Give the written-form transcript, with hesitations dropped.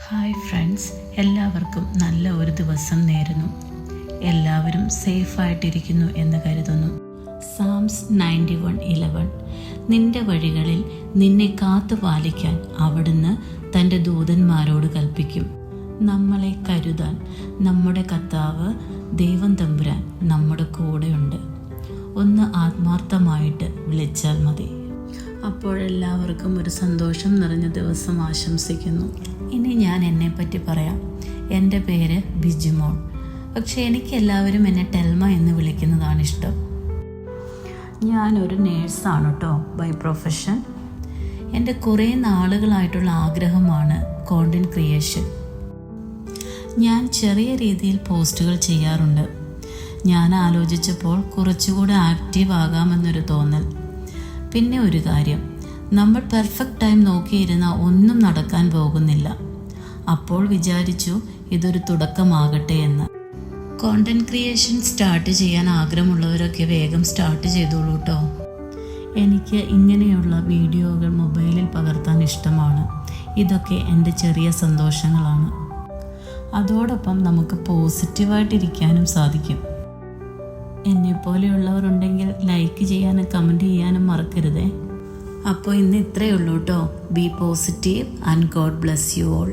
Hi friends, എല്ലാവർക്കും നല്ല ഒരു ദിവസം നേരുന്നു. എല്ലാവരും സേഫായിട്ടിരിക്കുന്നു എന്ന് കരുതുന്നു. സാംസ് 91:11 നിന്റെ വഴികളിൽ നിന്നെ കാത്തു പാലിക്കാൻ അവിടുന്ന് തൻ്റെ ദൂതന്മാരോട് കൽപ്പിക്കും. നമ്മളെ കരുതാൻ നമ്മുടെ കർത്താവ് ദൈവം തമ്പുരാൻ നമ്മുടെ കൂടെയുണ്ട്. ഒന്ന് ആത്മാർത്ഥമായിട്ട് വിളിച്ചാൽ മതി. അപ്പോഴെല്ലാവർക്കും ഒരു സന്തോഷം നിറഞ്ഞ ദിവസം ആശംസിക്കുന്നു. ഇനി ഞാൻ എന്നെപ്പറ്റി പറയാം. എൻ്റെ പേര് ബിജിമോൾ. പക്ഷേ എനിക്ക് എല്ലാവരും എന്നെ ടെൽമ എന്ന് വിളിക്കുന്നതാണ് ഇഷ്ടം. ഞാനൊരു നേഴ്സാണ് കേട്ടോ, ബൈ പ്രൊഫഷൻ. എൻ്റെ കുറേ നാളുകളായിട്ടുള്ള ആഗ്രഹമാണ് കോണ്ടൻറ് ക്രിയേഷൻ. ഞാൻ ചെറിയ രീതിയിൽ പോസ്റ്റുകൾ ചെയ്യാറുണ്ട്. ഞാൻ ആലോചിച്ചപ്പോൾ കുറച്ചുകൂടെ ആക്റ്റീവ് ആകാമെന്നൊരു തോന്നൽ. പിന്നെ ഒരു കാര്യം, നമ്മൾ പെർഫെക്റ്റ് ടൈം നോക്കിയിരുന്ന ഒന്നും നടക്കാൻ പോകുന്നില്ല. അപ്പോൾ വിചാരിച്ചു ഇതൊരു തുടക്കമാകട്ടെ എന്ന്. കോണ്ടൻറ് ക്രിയേഷൻ സ്റ്റാർട്ട് ചെയ്യാൻ ആഗ്രഹമുള്ളവരൊക്കെ വേഗം സ്റ്റാർട്ട് ചെയ്തോളൂ കേട്ടോ. എനിക്ക് ഇങ്ങനെയുള്ള വീഡിയോകൾ മൊബൈലിൽ പകർത്താൻ ഇഷ്ടമാണ്. ഇതൊക്കെ എൻ്റെ ചെറിയ സന്തോഷങ്ങളാണ്. അതോടൊപ്പം നമുക്ക് പോസിറ്റീവായിട്ടിരിക്കാനും സാധിക്കും. എന്നെപ്പോലെയുള്ളവരുണ്ടെങ്കിൽ ലൈക്ക് ചെയ്യാനും കമൻറ്റ് ചെയ്യാനും മറക്കരുതേ. അപ്പോൾ ഇന്ന് ഇത്രയേ ഉള്ളൂ കേട്ടോ. B positive and God bless you all.